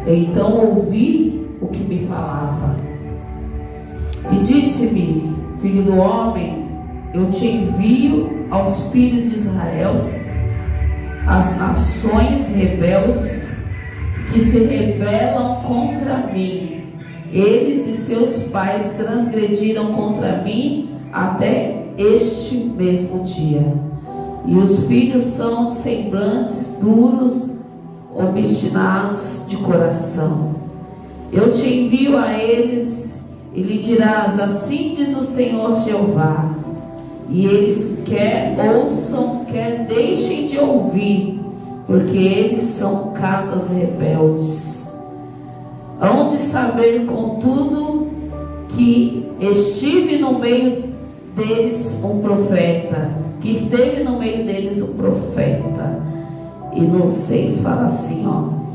Então ouvi o que me falava. E disse-me: filho do homem, eu te envio aos filhos de Israel, as nações rebeldes que se rebelam contra mim. Eles e seus pais transgrediram contra mim até este mesmo dia. E os filhos são de semblantes duros, obstinados de coração. Eu te envio a eles e lhe dirás: assim diz o Senhor Jeová. E eles quer ouçam, quer deixem de ouvir, porque eles são casas rebeldes. Hão de saber, contudo, que estive no meio deles um profeta, que esteve no meio deles um profeta. E no 6 fala assim,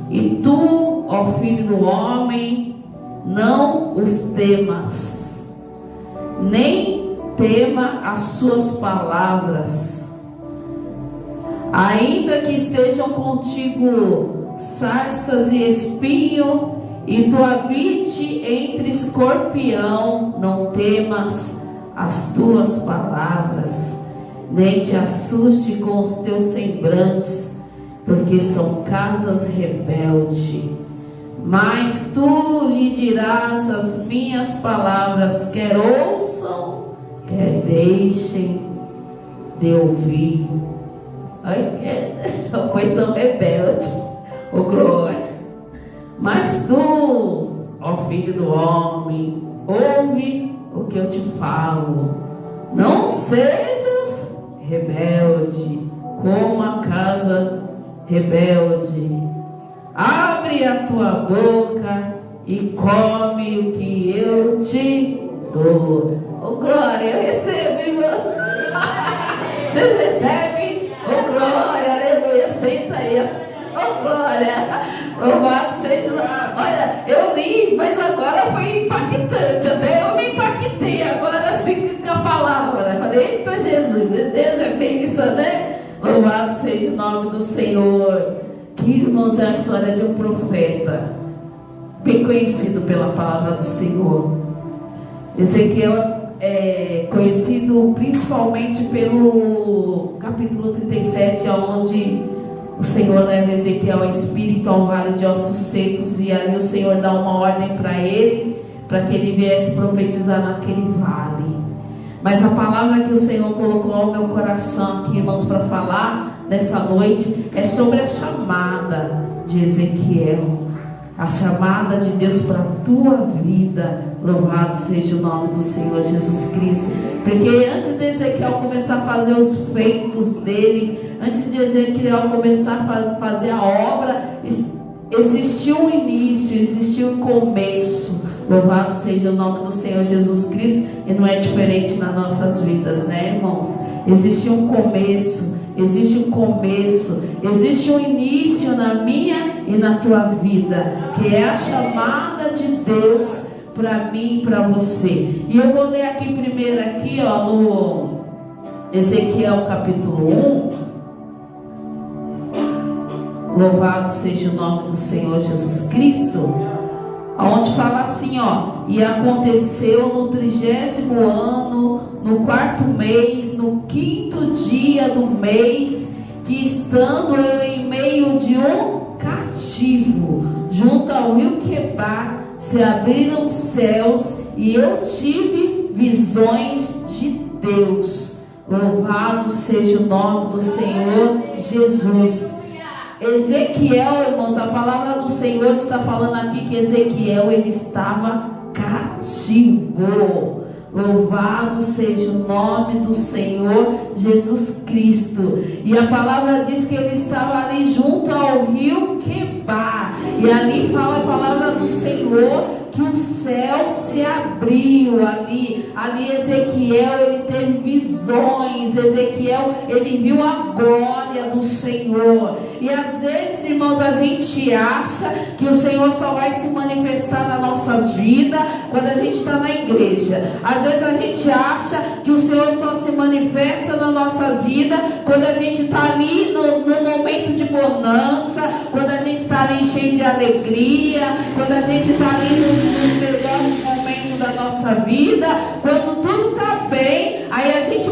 e tu, ó filho do homem, não os temas, nem tema as suas palavras, ainda que estejam contigo sarças e espinho, e tu habite entre escorpião, não temas as tuas palavras, nem te assuste com os teus semblantes, porque são casas rebeldes. Mas tu lhe dirás as minhas palavras, quer ouçam, quer deixem de ouvir. Pois são rebeldes, ô glória. Mas tu, ó filho do homem, ouve o que eu te falo. Não sejas rebelde como a casa rebelde. Abre a tua boca e come o que eu te dou. Ô glória, eu recebo, irmão. Vocês recebem? Ô glória, aleluia. Senta aí. Ô glória. Louvado seja. Olha, eu li, mas agora foi impactante. Até eu me impactei agora assim com a palavra. Falei, eita Jesus, Deus é bênção, né? Louvado seja o nome do Senhor. Que, irmãos, é a história de um profeta bem conhecido pela palavra do Senhor. Ezequiel é conhecido principalmente pelo capítulo 37, onde o Senhor leva Ezequiel em espírito ao vale de ossos secos, e ali o Senhor dá uma ordem para ele, para que ele viesse profetizar naquele vale. Mas a palavra que o Senhor colocou ao meu coração aqui, irmãos, para falar nessa noite, é sobre a chamada de Ezequiel, a chamada de Deus para a tua vida. Louvado seja o nome do Senhor Jesus Cristo. Porque antes de Ezequiel começar a fazer os feitos dele, antes de Ezequiel começar a fazer a obra, existiu um início, existiu um começo. Louvado seja o nome do Senhor Jesus Cristo. E não é diferente nas nossas vidas, né, irmãos? Existe um começo, existe um começo, existe um início na minha e na tua vida, que é a chamada de Deus para mim e para você. E eu vou ler aqui primeiro aqui, no Ezequiel capítulo 1. Louvado seja o nome do Senhor Jesus Cristo. Onde fala assim, e aconteceu no 30º ano, no 4º mês, no 5º dia do mês, que estando eu em meio de um cativo, junto ao rio Quebar, se abriram os céus, e eu tive visões de Deus. Louvado seja o nome do Senhor Jesus. Ezequiel, irmãos, a palavra do Senhor está falando aqui que Ezequiel, ele estava cativo. Louvado seja o nome do Senhor Jesus Cristo. E a palavra diz que ele estava ali junto ao rio Quebar. E ali fala a palavra do Senhor que o céu se abriu ali Ezequiel, ele teve visões. Ezequiel, ele viu a glória do Senhor. E às vezes, irmãos, a gente acha que o Senhor só vai se manifestar nas nossas vidas quando a gente está na igreja. Às vezes a gente acha que o Senhor só se manifesta nas nossas vidas quando a gente está ali no momento de bonança, quando a gente está ali cheio de alegria, quando a gente está ali nos melhores momentos da nossa vida, quando tudo está bem. Aí a gente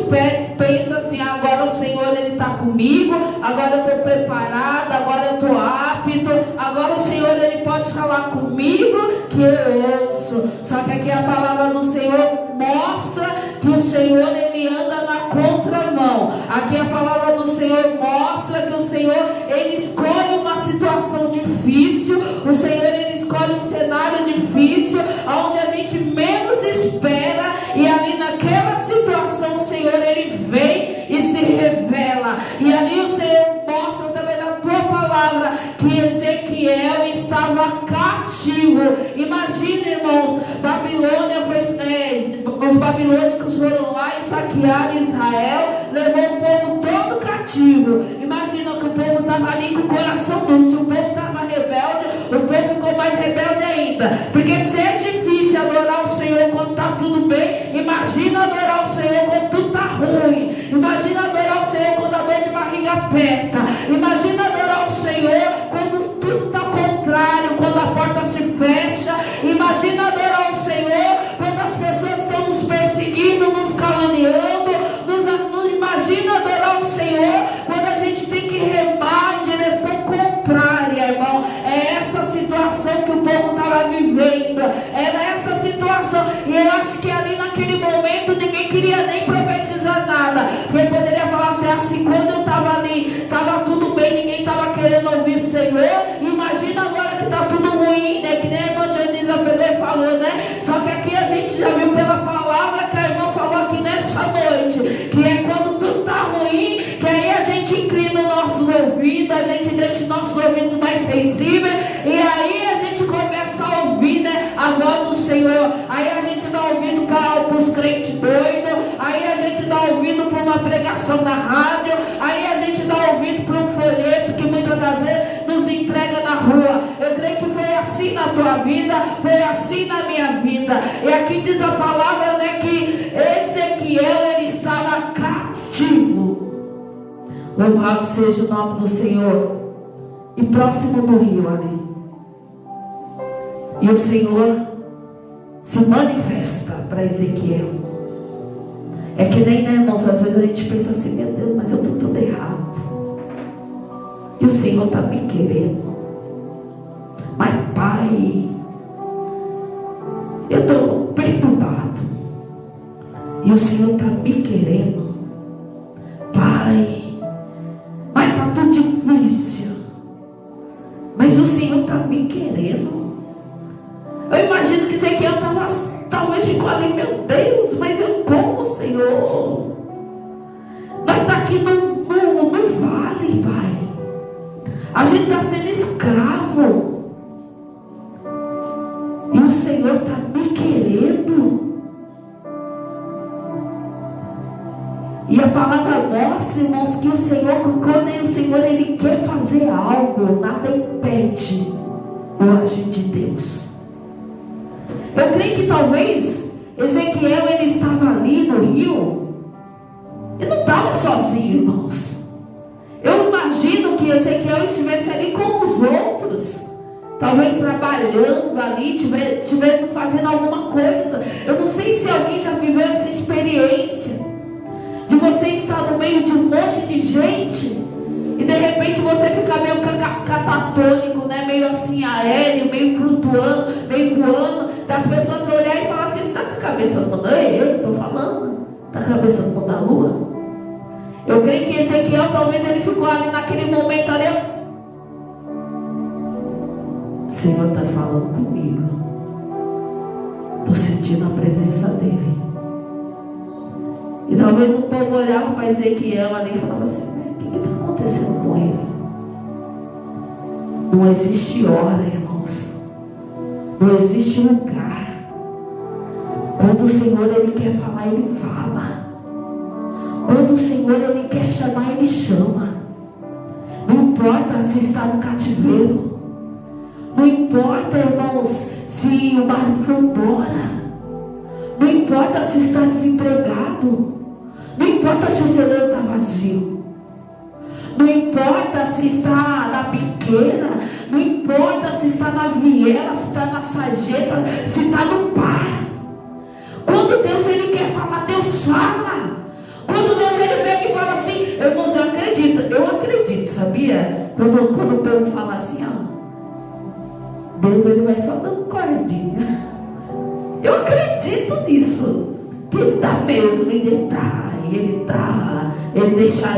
pensa assim: agora o Senhor ele está comigo, agora eu estou preparado, agora eu estou apto, agora o Senhor ele pode falar comigo que eu ouço. Só que aqui a palavra do Senhor mostra que o Senhor ele anda na contramão. Aqui a palavra do Senhor mostra que o Senhor ele escolhe uma situação difícil, o Senhor ele escolhe um cenário difícil, onde a gente menos espera, e ali naquela situação o Senhor ele vem e se revela. E ali o Senhor mostra também na tua palavra que Ezequiel estava cativo. Imagina, irmãos, Babilônia os babilônicos foram lá e saquearam Israel, levou o povo todo cativo. Imagina que o povo estava ali com o coração duro. Se o povo estava rebelde, o povo ficou mais rebelde ainda. Porque se é difícil adorar o Senhor quando está tudo bem, imagina adorar o Senhor quando tudo está ruim. Imagina adorar o Senhor quando a dor de barriga aperta. Imagina adorar o Senhor quando tudo está contrário, quando a porta se fecha. Imagina adorar o Senhor quando as pessoas estão nos perseguindo, nos caluniando. Imagina adorar o Senhor quando a gente tem que remar em direção contrária, irmão. É essa situação que o povo estava vivendo. Era essa situação. E eu acho que ali naquele momento ninguém queria nem profetizar nada. Porque poderia falar assim, quando eu estava ali, estava tudo bem, ninguém estava querendo ouvir o Senhor. Imagina agora que está tudo ruim, né? Que nem a irmã Dionisa Pelé falou, né? Só que aqui a gente já viu pela palavra que a irmã falou aqui nessa noite, que é quando tudo está ruim, que aí a gente inclina os nossos ouvidos, a gente deixa os nossos ouvidos mais sensíveis, e aí a gente começa a ouvir, né, a voz do Senhor. Aí a gente dá ouvido para os crentes doidos, aí a gente dá ouvido para uma pregação na rádio, aí a gente dá ouvido para um folheto que muitas das vezes nos entrega na rua. Eu creio que foi assim na tua vida, foi assim na minha vida. E aqui diz a palavra, né, que Ezequiel ele estava cativo. Louvado seja o nome do Senhor. E próximo do rio ali. E o Senhor se manifesta para Ezequiel. É que nem, né, irmãos, às vezes a gente pensa assim: meu Deus, mas eu estou tudo errado. E o Senhor está me querendo. Mas Pai, eu estou perturbado. E o Senhor está me querendo. Pai, mas está tudo difícil. Mas o Senhor está me querendo. Eu imagino que Ezequiel talvez ficou ali: meu Deus, mas eu como, Senhor? Mas está aqui no vale, Pai. A gente está sendo escravo. E o Senhor está me querendo. E a palavra mostra, irmãos, que o Senhor, quando o Senhor ele quer fazer algo, nada impede o agir de Deus. Eu creio que talvez Ezequiel ele estava ali no rio. Ele não estava sozinho, irmãos. Eu imagino que Ezequiel estivesse ali com os outros, talvez trabalhando ali, tivendo fazendo alguma coisa. Eu não sei se alguém já viveu essa experiência de você estar no meio de um monte de gente e de repente você fica meio catatônico, né? Meio assim aéreo, meio flutuando, meio voando, das pessoas olharem e falar assim: você está com a cabeça no mundo? Eu estou falando, está com a cabeça no mundo da lua? Eu creio que Ezequiel talvez ele ficou ali naquele momento ali. O Senhor está falando comigo. Estou sentindo a presença dele. E talvez o povo olhava para Ezequiel ali e falava assim: o que está acontecendo com ele? Não existe hora, irmãos. Não existe lugar. Quando o Senhor ele quer falar, ele fala. Quando o Senhor ele quer chamar, ele chama. Não importa se está no cativeiro. Não importa, irmãos, se o marido foi embora. Não importa se está desempregado. Não importa se o celeiro está vazio. Não importa se está na biqueira. Não importa se está na viela, se está na sarjeta, se está no par. Quando Deus ele quer falar, Deus fala. Quando Deus ele pega e fala assim, irmãos, eu acredito, sabia? Quando o povo fala assim, ó, Deus ele vai só dando cordinha. Eu acredito nisso. Que ele está mesmo, ele deixa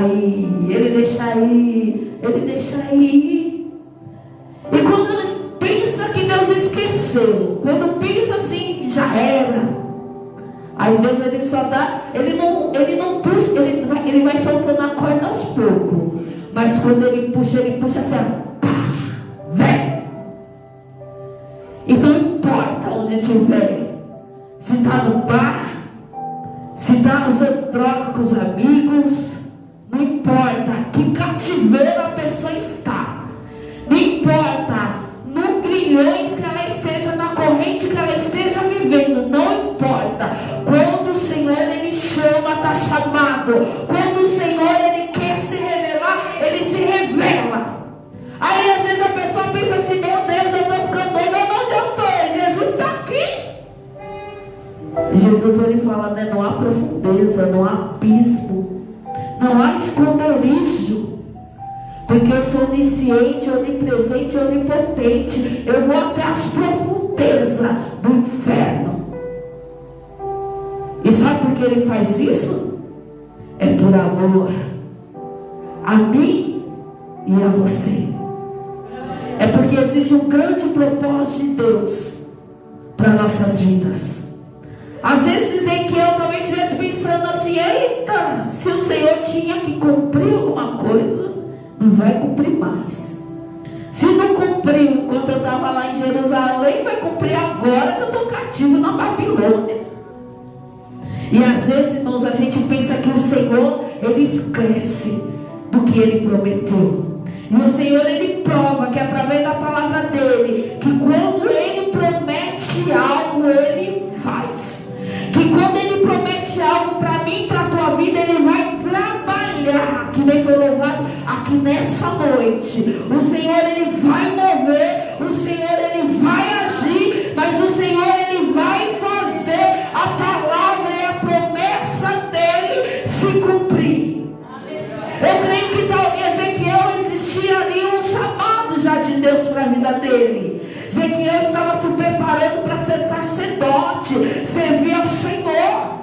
aí. E quando ele pensa que Deus esqueceu, quando pensa assim, já era. Aí Deus ele só dá, ele não puxa, ele vai soltando a corda aos poucos. Mas quando ele puxa assim, pá, vem. E não importa onde estiver, se está no bar, se está usando droga com os amigos, não importa que cativeiro a pessoa está, não importa no grilhões que ela esteja, na corrente que ela esteja vivendo, não importa. Quando o Senhor ele chama, está chamado. Quando o Senhor ele quer se revelar, ele se revela. Aí às vezes a pessoa pensa assim, meu Deus, eu estou ficando doida, onde eu estou? Jesus está aqui. Jesus ele fala, né? Não há profundeza, não há abismo, não há esconderijo, porque eu sou onisciente, onipresente, onipotente. Eu vou até as profundezas do inferno. E sabe por que ele faz isso? É por amor a mim e a você. É porque existe um grande propósito de Deus para nossas vidas. Às vezes Ezequiel talvez estivesse pensando assim, eita, se o Senhor tinha que cumprir alguma coisa, não vai cumprir mais. Se não cumpriu enquanto eu estava lá em Jerusalém, vai cumprir agora que eu estou cativo na Babilônia. E às vezes, irmãos, a gente pensa que o Senhor ele esquece do que ele prometeu. E o Senhor ele prova que através da palavra dele, que quando ele promete algo, ele faz. Que quando ele promete algo para mim, para a tua vida, ele vai trabalhar, que nem foi louvado aqui nessa noite. O Senhor ele vai mover, o Senhor ele vai agir, mas o Senhor ele vai fazer a palavra e a promessa dele se cumprir. Eu creio que Ezequiel existia ali um chamado já de Deus para a vida dele. Ezequiel estava se preparando para ser sacerdote, servir ao Senhor.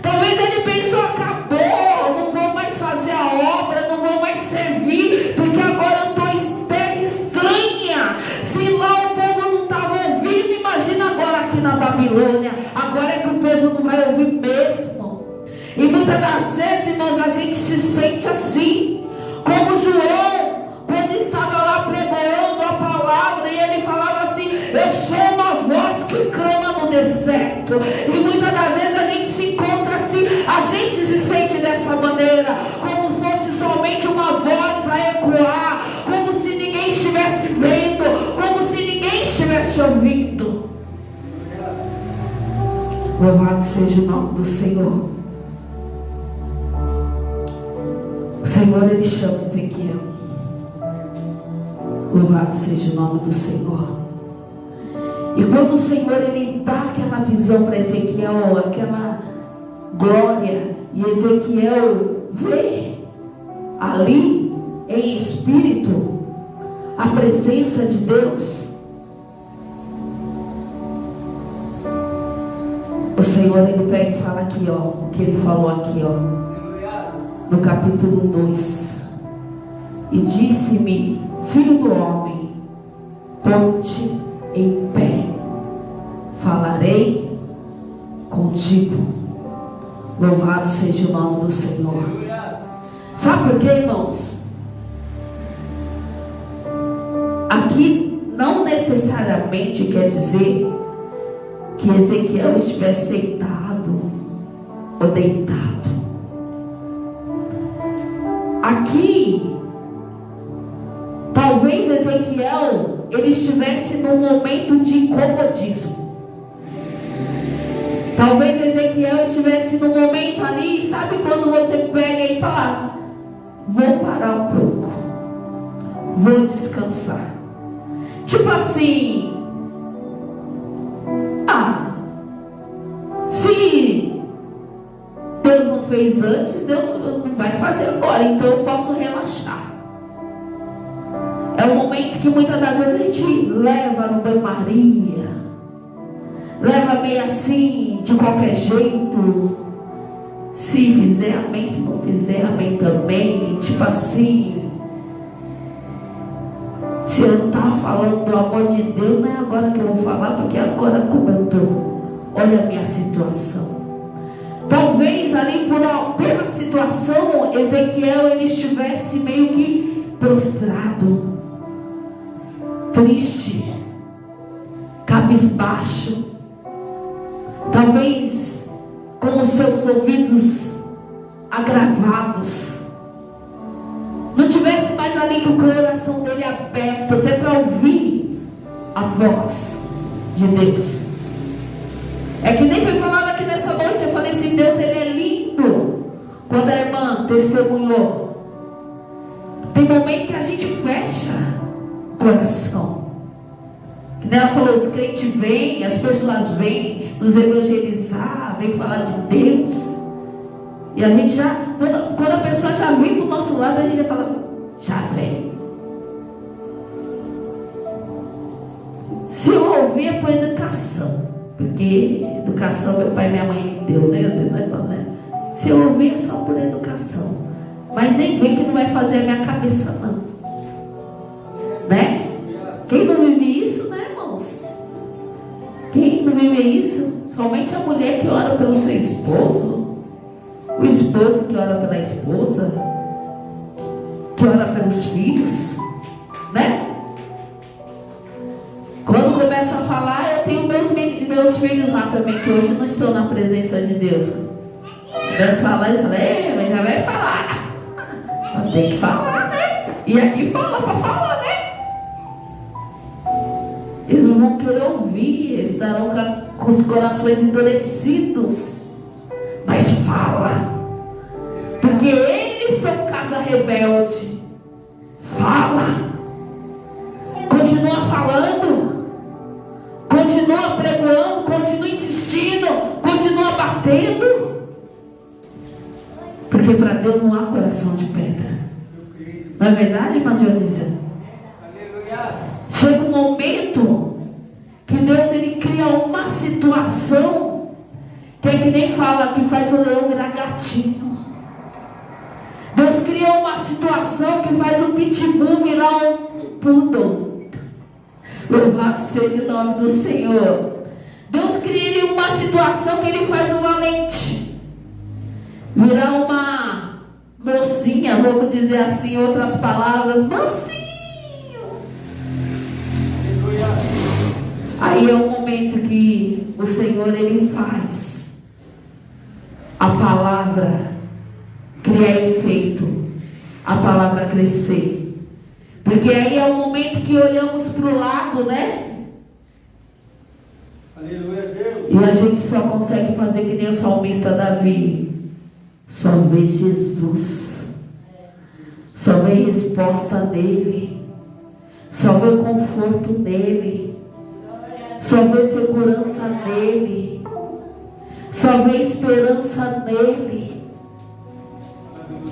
Talvez ele pensou, acabou, não vou mais fazer a obra, não vou mais servir, porque agora eu estou em terra estranha. Se lá o povo não estava ouvindo, imagina agora aqui na Babilônia. Agora é que o povo não vai ouvir mesmo. E muitas das vezes, irmãos, a gente se sente assim, como João, quando estava lá pregando a palavra, e ele falava assim, eu sou uma voz que clama no deserto. E muitas das vezes a gente se encontra assim, a gente se sente dessa maneira, como fosse somente uma voz a ecoar, como se ninguém estivesse vendo, como se ninguém estivesse ouvindo. Louvado seja o nome do Senhor. O Senhor ele chama Ezequiel. Louvado seja o nome do Senhor. E quando o Senhor ele dá aquela visão para Ezequiel, aquela glória, e Ezequiel vê ali em espírito a presença de Deus, o Senhor ele pega e fala aqui, ó, o que ele falou aqui, ó, no capítulo 2. E disse-me, filho do homem, ponte em pé, falarei contigo. Louvado seja o nome do Senhor. Sabe por quê, irmãos? Aqui não necessariamente quer dizer que Ezequiel estivesse sentado ou deitado. Aqui Talvez Ezequiel, ele estivesse num momento de incomodismo. Talvez Ezequiel estivesse num momento ali, sabe quando você pega e fala: vou parar um pouco, vou descansar. Tipo assim, se Deus não fez antes, Deus não vai fazer agora, então eu posso relaxar. É o momento que muitas das vezes a gente leva no banho-maria, leva meio assim, de qualquer jeito. Se fizer, amém. Se não fizer, amém também. Tipo assim, se eu não estava falando do amor de Deus, não é agora que eu vou falar, porque agora como eu estou, olha a minha situação. Talvez ali pela situação, Ezequiel ele estivesse meio que prostrado, triste, cabisbaixo, talvez com os seus ouvidos agravados, não tivesse mais ali com o coração dele aberto, até para ouvir a voz de Deus. É que nem foi falado aqui nessa noite, eu falei assim, Deus ele é lindo. Quando a irmã testemunhou, tem momento que a gente fecha o coração. Que ela falou, os crentes vêm, as pessoas vêm nos evangelizar, vêm falar de Deus. E a gente já, quando a pessoa já vem para o nosso lado, a gente já fala, já vem. Se eu ouvir é por educação, porque educação meu pai e minha mãe me deu, né? Às vezes nós falamos, né? Se eu ouvir é só por educação, mas nem vem que não vai fazer a minha cabeça não, né? Quem não vive isso, né, irmãos? Quem não vive isso? Somente a mulher que ora pelo seu esposo, o esposo que ora pela esposa, que ora pelos filhos, né? Quando começa a falar, eu tenho meus filhos lá também, que hoje não estão na presença de Deus. Começa a falar, eu falei, mas já vai falar. Mas tem que falar, né? E aqui fala para falar, né? Eles não vão querer ouvir, estarão com os corações endurecidos. Mas fala. Porque eles são casa rebelde. Fala. Continua falando. Continua pregando. Continua insistindo. Continua batendo. Porque para Deus não há coração de pedra. Não é verdade, irmã Dionísia? Chega um momento que Deus ele cria uma situação que é que nem fala que faz o leão virar gatinho. Deus cria uma situação que faz o pitbull virar um poodle. Louvado seja o nome do Senhor. Deus cria uma situação que ele faz o valente virar uma mocinha, vamos dizer assim, em outras palavras, mocinho. Aí é o momento que o Senhor ele faz a palavra criar efeito, a palavra crescer. Porque aí é o momento que olhamos para o lado, né? Aleluia, Deus. E a gente só consegue fazer que nem o salmista Davi. Só vê Jesus. Só vê resposta nele. Só vê conforto nele. Só vê segurança nele. Só vê esperança nele.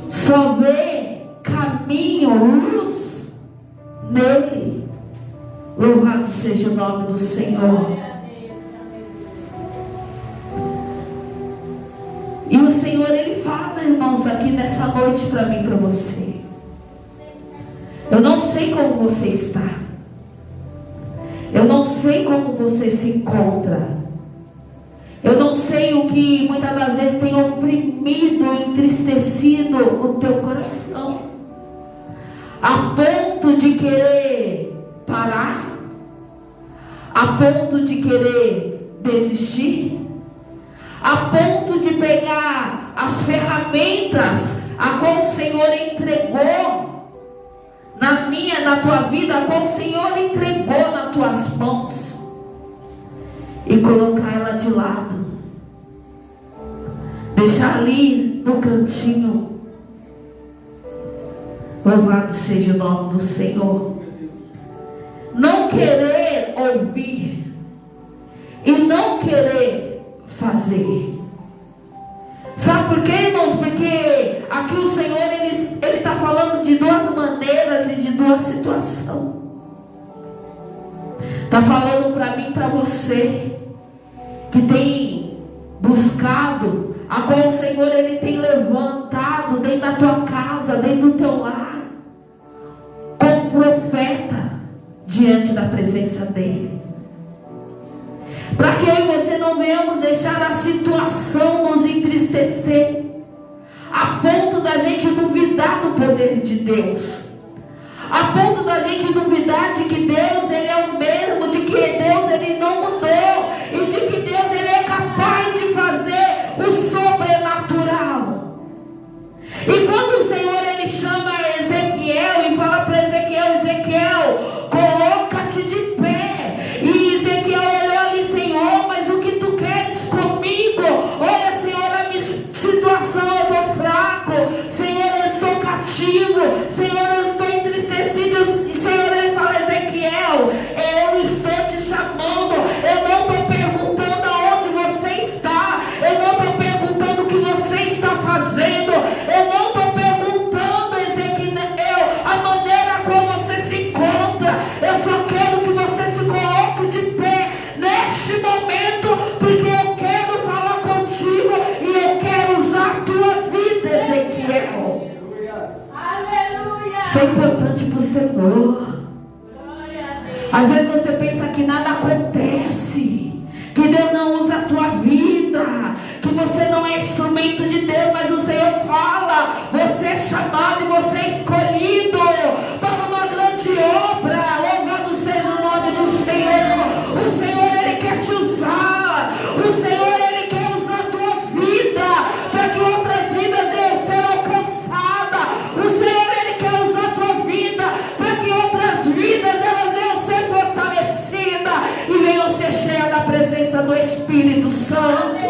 Só vê caminho, luz nele. Louvado seja o nome do Senhor. E o Senhor ele fala, irmãos, aqui nessa noite para mim, para você. Eu não sei como você está. Eu não sei como você se encontra. Eu não sei o que muitas das vezes tem oprimido, entristecido o teu coração, a ponto de querer parar, a ponto de querer desistir, a ponto de pegar as ferramentas a qual o Senhor entregou na minha, na tua vida, a qual o Senhor entregou nas tuas mãos, e colocar ela de lado, deixar ali no cantinho. Louvado seja o nome do Senhor. Não querer ouvir e não querer fazer. Sabe por quê, irmãos? Porque aqui o Senhor ele está falando de duas maneiras e de duas situações. Está falando para mim e para você que tem buscado, a qual o Senhor ele tem levantado dentro da tua casa, dentro do teu lar, como profeta diante da presença dele, para que eu e você não venhamos deixar a situação nos entristecer, a ponto da gente duvidar do poder de Deus, a ponto da gente duvidar de que Deus ele é o mesmo, de que Deus ele não mudou, e de que Deus ele é capaz de fazer o sobrenatural. E quando o Senhor ele chama Ezequiel e fala para Ezequiel: Ezequiel, coloca-te de pé. E Ezequiel olhou ali: Senhor, mas o que tu queres comigo? Olha, Senhor, a minha situação, eu estou fraco, Senhor, eu estou cativo, Senhor, eu estou entristecido. E Senhor, ele fala: Ezequiel, eu estou te chamando, eu não estou perguntando aonde você está, eu não estou perguntando o que você está fazendo, eu não estou perguntando, Ezequiel, a maneira como você se encontra. Eu só quero que você se coloque de pé neste momento, porque eu quero falar contigo e eu quero usar a tua vida, Ezequiel. Isso é importante para o Senhor. Às vezes você pensa que nada acontece, que Deus não usa a tua vida, que você não é instrumento de Deus, mas o Senhor fala: você é chamado e você é escolhido para uma grande obra. Louvado seja o nome do Senhor. O Senhor ele quer te usar, o Senhor ele quer usar a tua vida para que outras vidas venham ser alcançadas. O Senhor ele quer usar a tua vida para que outras vidas elas venham ser fortalecidas e venham ser cheias da presença do Espírito Santo.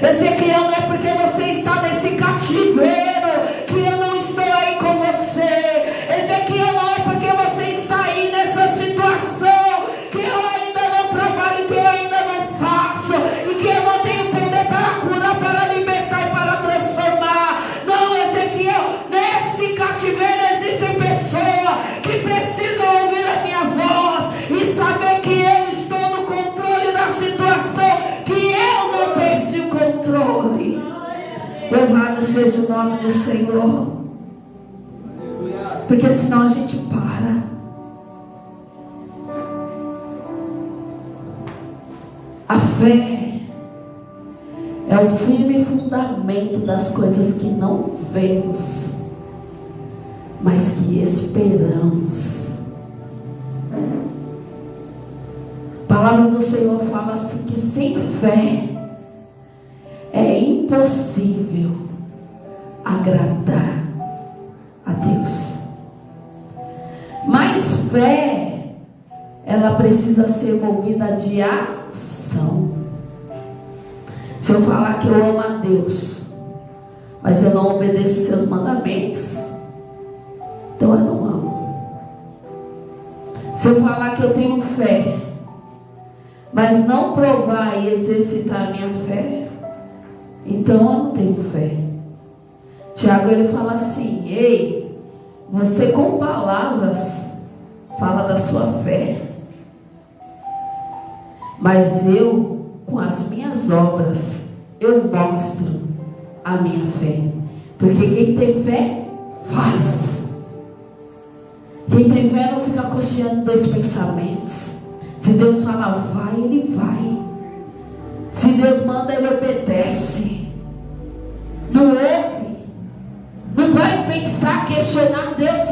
Ezequiel, não é porque você está nesse cativeiro que eu não estou aí com você. Ezequiel, não é porque você está aí nessa situação que eu ainda não trabalho, que eu ainda não faço, e que eu não tenho poder para curar, para libertar e para transformar. Não, Ezequiel, nesse cativeiro existem pessoas que precisam ouvir a minha voz e saber que eu estou no controle da situação, que eu não perdi o controle. Louvado seja o nome do Senhor. Porque senão a gente para. A fé é o firme fundamento das coisas que não vemos, mas que esperamos. A palavra do Senhor fala assim, que sem fé é impossível agradar a Deus. Mas fé, ela precisa ser movida de ação. Se eu falar que eu amo a Deus, mas eu não obedeço seus mandamentos, então eu não amo. Se eu falar que eu tenho fé, mas não provar e exercitar a minha fé, então eu não tenho fé. Tiago ele fala assim: ei, você com palavras fala da sua fé, mas eu com as minhas obras eu mostro a minha fé. Porque quem tem fé faz. Quem tem fé não fica cocheando dois pensamentos. Se Deus fala vai, ele vai. Se Deus manda, ele obedece. Não ouve, não vai pensar, questionar Deus.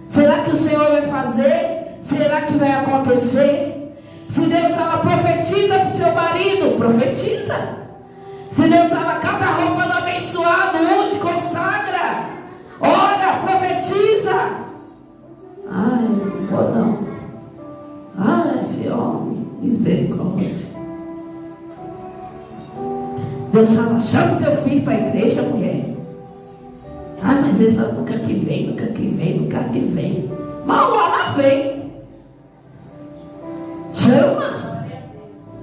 Será que o Senhor vai fazer? Será que vai acontecer? Se Deus fala profetiza para o seu marido, profetiza. Se Deus fala cata a roupa do abençoado, unge, consagra, ora, profetiza. Ai, não vou não. Ai, esse homem, misericórdia. Deus fala, chama teu filho para a igreja, mulher. Ah, mas ele fala, nunca que vem, nunca que vem, nunca que vem. Mal hora vem. Chama.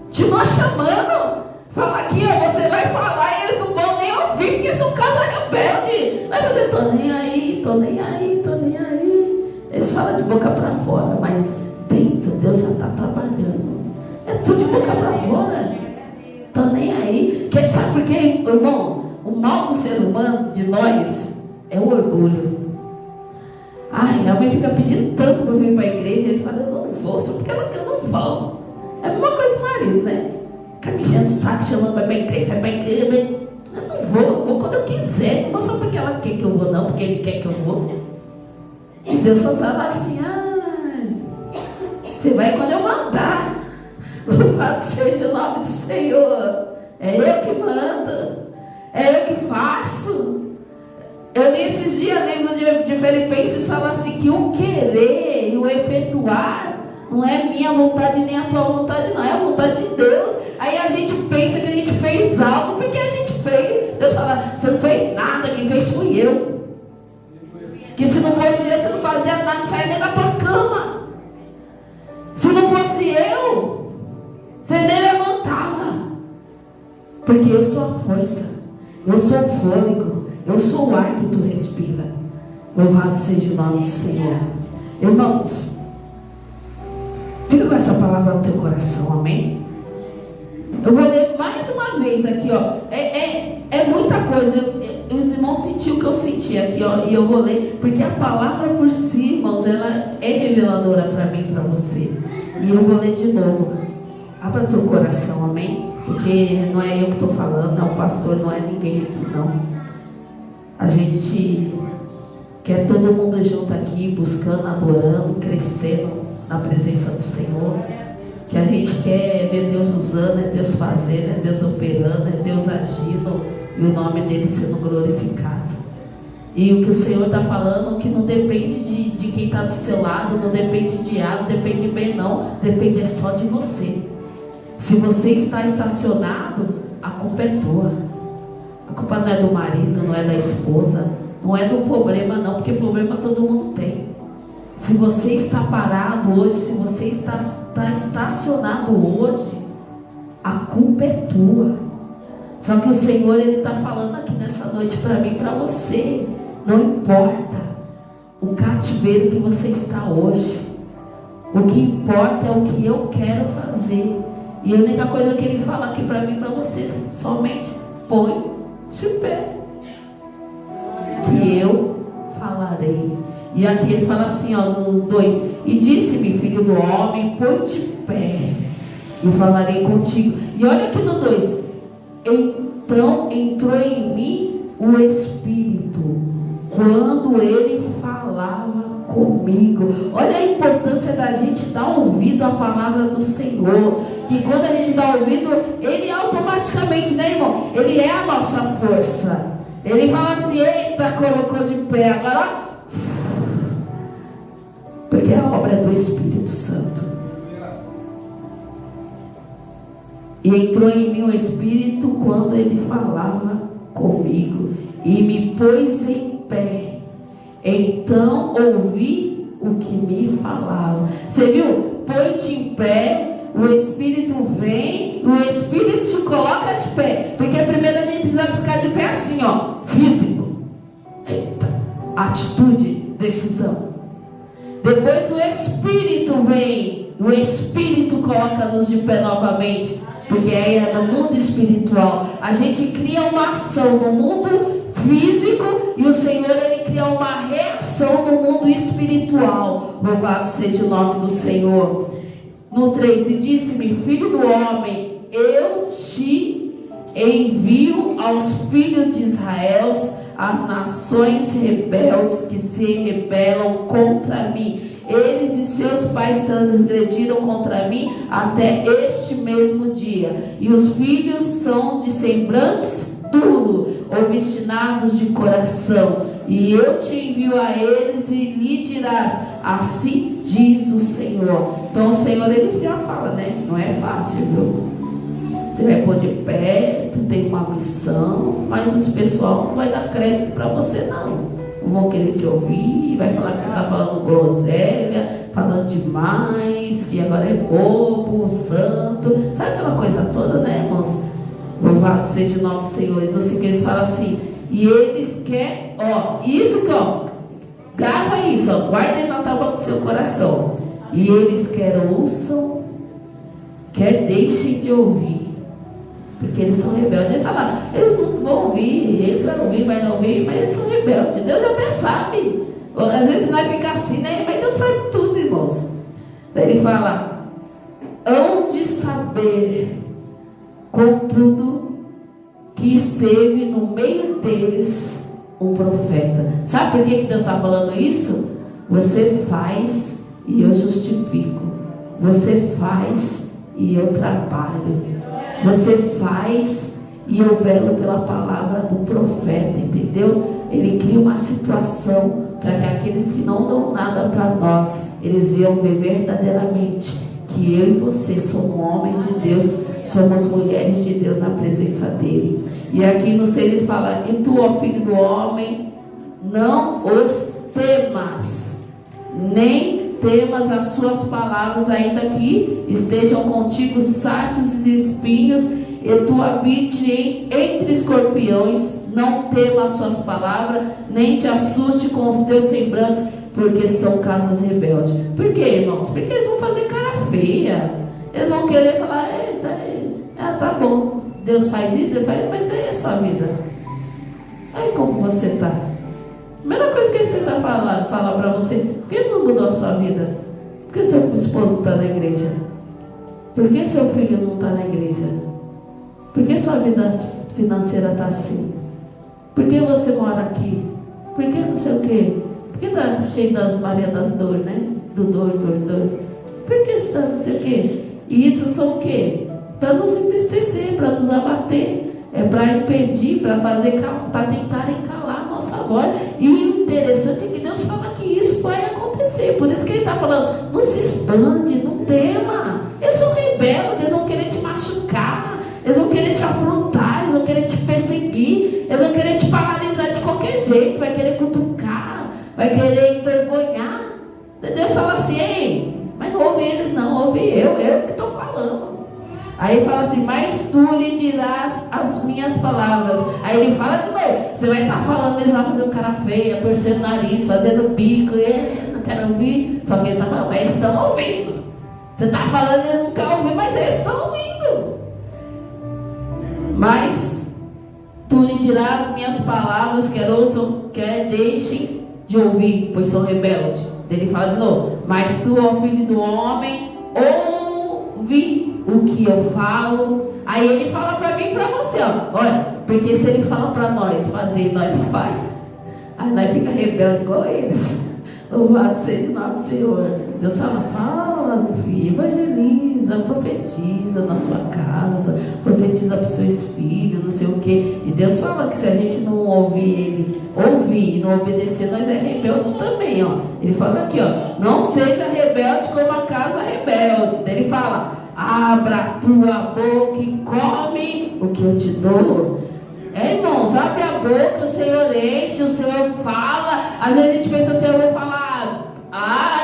Continua chamando. Fala aqui, ó, você vai falar e eles não vão nem ouvir, porque são casa rebelde. Vai fazer, tô nem aí, tô nem aí, tô nem aí. Eles falam de boca para fora, mas dentro Deus já está trabalhando. É tudo de boca para fora. Tô nem aí. Sabe por quê, irmão? O mal do ser humano, de nós, é o orgulho. Ai, a mãe fica pedindo tanto para eu vir para a igreja. Ele fala, eu não vou, só porque ela quer, eu não vou. É a mesma coisa o marido, né? Fica me enchendo o saco, chamando para a igreja, vai para a igreja. Eu não vou, eu vou quando eu quiser. Não vou só porque ela quer que eu vou, não, porque ele quer que eu vou. E Deus só está lá assim, você vai quando eu mandar. Louvado seja o nome do Senhor. É eu que mando. É eu que faço. Eu li esses dias, livro de Filipenses, fala assim, que o querer e o efetuar não é minha vontade nem a tua vontade, não. É a vontade de Deus. Aí a gente pensa que a gente fez algo porque a gente fez. Deus fala, você não fez nada, quem fez fui eu. Que se não fosse eu, você não fazia nada, saia nem da tua cama. Se não fosse eu, você nem levantava. Porque eu sou a força, eu sou o fôlego, eu sou o ar que tu respira. Louvado seja o nome do Senhor. Irmãos, fica com essa palavra no teu coração, amém? Eu vou ler mais uma vez aqui, ó. É muita coisa. Os irmãos sentiram o que eu senti aqui, ó. E eu vou ler, porque a palavra por si, irmãos, ela é reveladora para mim e para você. E eu vou ler de novo. Abra teu coração, amém? Porque não é eu que estou falando, não é o pastor, não é ninguém aqui, não. A gente quer todo mundo junto aqui, buscando, adorando, crescendo na presença do Senhor. Que a gente quer ver Deus usando, é Deus fazendo, é Deus operando, é Deus agindo e o nome dele sendo glorificado. E o que o Senhor está falando, que não depende de quem está do seu lado, não depende de A, não depende de B, não, depende só de você. Se você está estacionado, a culpa é tua. A culpa não é do marido, não é da esposa, não é do problema, não, porque problema todo mundo tem. Se você está parado hoje, se você está estacionado hoje, a culpa é tua. Só que o Senhor, Ele está falando aqui nessa noite para mim e para você. Não importa o cativeiro que você está hoje. O que importa é o que eu quero fazer. E a única coisa que Ele fala aqui para mim e para você, somente põe-te de pé, que eu falarei. E aqui ele fala assim, ó, no 2: e disse-me, filho do homem, põe-te de pé, e falarei contigo. E olha aqui no 2: então entrou em mim o Espírito, quando ele falava comigo. Olha a importância da gente dar ouvido à palavra do Senhor. Que quando a gente dá ouvido, ele automaticamente, né, irmão? Ele é a nossa força. Ele fala assim, eita, colocou de pé, agora porque a obra é do Espírito Santo. E entrou em mim o Espírito quando ele falava comigo e me pôs em pé. Então ouvi o que me falava. Você viu? Põe-te em pé, o Espírito vem, o Espírito te coloca de pé. Porque primeiro a gente precisa ficar de pé assim, ó, físico. Eita, atitude, decisão. Depois o Espírito vem, o Espírito coloca-nos de pé novamente, porque aí é no mundo espiritual. A gente cria uma ação no mundo físico e o Senhor, Ele cria uma reação no mundo espiritual. Louvado seja o nome do Senhor. No 3: e disse-me, filho do homem, eu te envio aos filhos de Israel, as nações rebeldes que se rebelam contra mim. Eles e seus pais transgrediram contra mim até este mesmo dia. E os filhos são descendentes duro, obstinados de coração. E eu te envio a eles e lhe dirás: assim diz o Senhor. Então o Senhor, ele já fala, né? Não é fácil, viu? Você vai pôr de pé, tu tem uma missão, mas os pessoal não vai dar crédito para você, não. Não vão querer te ouvir, vai falar que você está falando groselha, falando demais, que agora é bobo, santo. Sabe aquela coisa toda, né, irmãos? Louvado seja o nome do Senhor. E não sei o que eles falam assim. E eles querem, ó, isso que, ó, grava isso, ó, guarda na tábua do seu coração. E eles quer ouçam, quer deixem de ouvir. Porque eles são rebeldes. Ele fala, eles não vão ouvir, ele vai ouvir, vai não ouvir, mas eles são rebeldes. Deus até sabe. Às vezes nós fica assim, né? Mas Deus sabe tudo, irmãos. Daí ele fala: hão de saber, contudo, que esteve no meio deles um profeta. Sabe por que Deus está falando isso? Você faz e eu justifico. Você faz e eu trabalho. Você faz e eu velo pela palavra do profeta, entendeu? Ele cria uma situação para que aqueles que não dão nada para nós, eles venham ver verdadeiramente que eu e você somos homens de Deus, somos mulheres de Deus na presença dele. E aqui no 6 ele fala: e tu, ó filho do homem, não os temas, nem temas as suas palavras, ainda que estejam contigo sarças e espinhos, e tu habite entre escorpiões. Não tema as suas palavras, nem te assuste com os teus semblantes, porque são casas rebeldes. Por quê, irmãos? Porque eles vão fazer cara feia. Eles vão querer falar: tá bom, Deus faz isso, Deus faz isso, mas aí é a sua vida. Aí como você está? A primeira coisa que você está falar para você: por que não mudou a sua vida? Por que seu esposo está na igreja? Por que seu filho não está na igreja? Por que sua vida financeira está assim? Por que você mora aqui? Por que não sei o quê? Por que está cheio das Maria das Dores, né? Dor. Por que está não sei o quê? E isso são o quê? Para nos entristecer, para nos abater, é para impedir, para tentarem calar a nossa voz. E o interessante é que Deus fala que isso vai acontecer. Por isso que ele está falando: não se expande, não tema. Eles são rebeldes, eles vão querer te machucar, eles vão querer te afrontar, eles vão querer te perseguir, eles vão querer te paralisar de qualquer jeito, vai querer cutucar, vai querer envergonhar. Deus fala assim: ei, mas não ouve eles não, ouve eu que estou falando. Aí ele fala assim: mas tu lhe dirás as minhas palavras. Aí ele fala de novo: você vai estar falando, eles vão fazer um cara feia, torcendo o nariz, fazendo bico, não quero ouvir. Só que ele está falando: mas eles estão ouvindo. Você está falando, eles não querem ouvir, mas eles estão ouvindo. Mas tu lhe dirás as minhas palavras, quer ouçam, quer deixem de ouvir, pois são rebeldes. Ele fala de novo: mas tu, ó filho do homem, ouve o que eu falo. Aí ele fala para mim e para você, ó, olha, porque se ele fala para nós fazer, nós não faz. Aí nós fica rebelde igual eles. Louvado seja o nome do Senhor. Deus fala, meu filho, evangeliza, profetiza na sua casa, profetiza para os seus filhos, não sei o que. E Deus fala que se a gente não ouvir e não obedecer, nós é rebelde também, ó. Ele fala aqui, ó: não seja rebelde como a casa rebelde. Ele fala: abra a tua boca e come o que eu te dou. Irmãos, abre a boca, o Senhor enche, o Senhor fala. Às vezes a gente pensa assim: eu vou falar,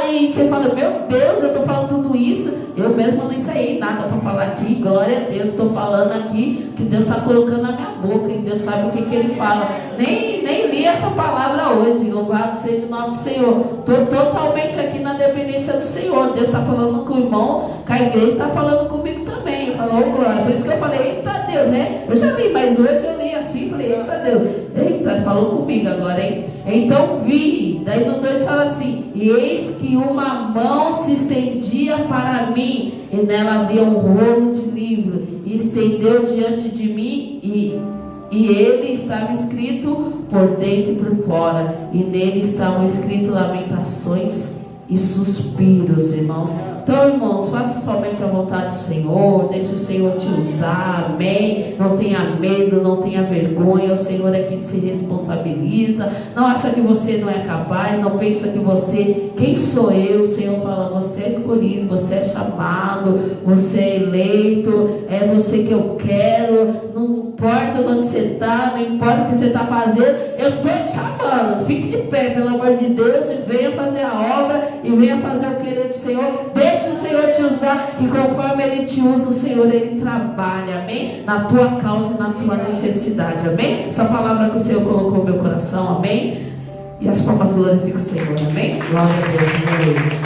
e você fala: meu Deus, eu estou falando tudo isso, eu mesmo não ensaiei nada para falar aqui. Glória a Deus, estou falando aqui que Deus está colocando na minha boca, e Deus sabe o que Ele fala. Nem li essa palavra hoje. Louvado seja o nome do Senhor. Estou totalmente aqui na dependência do Senhor. Deus está falando com o irmão, com a igreja, está falando comigo também. Falou: glória. Por isso que eu falei: eita Deus, né? Eu já li, mas hoje eu li assim, falei: eita Deus, eita, falou comigo agora, hein? Então vi. Daí no 2 fala assim: e eis que uma mão se estendia para mim, e nela havia um rolo de livro, e estendeu diante de mim, e ele estava escrito por dentro e por fora, e nele estavam escritos lamentações e suspiros, irmãos. Então, irmãos, faça somente a vontade do Senhor, deixe o Senhor te usar, amém? Não tenha medo, não tenha vergonha, o Senhor é quem se responsabiliza. Não acha que você não é capaz, não pensa que você, quem sou eu? O Senhor fala, você é escolhido, você é chamado, você é eleito, é você que eu quero, não importa onde você está, não importa o que você está fazendo, eu estou te chamando. Fique de pé, pelo amor de Deus, e venha fazer a obra, e venha fazer o querer do Senhor. Deixe o Senhor te usar, que conforme Ele te usa, o Senhor, Ele trabalha, amém? Na tua causa e na tua necessidade, amém? Essa palavra que o Senhor colocou no meu coração, amém? E as palmas glorificam o Senhor, amém? Glória a Deus,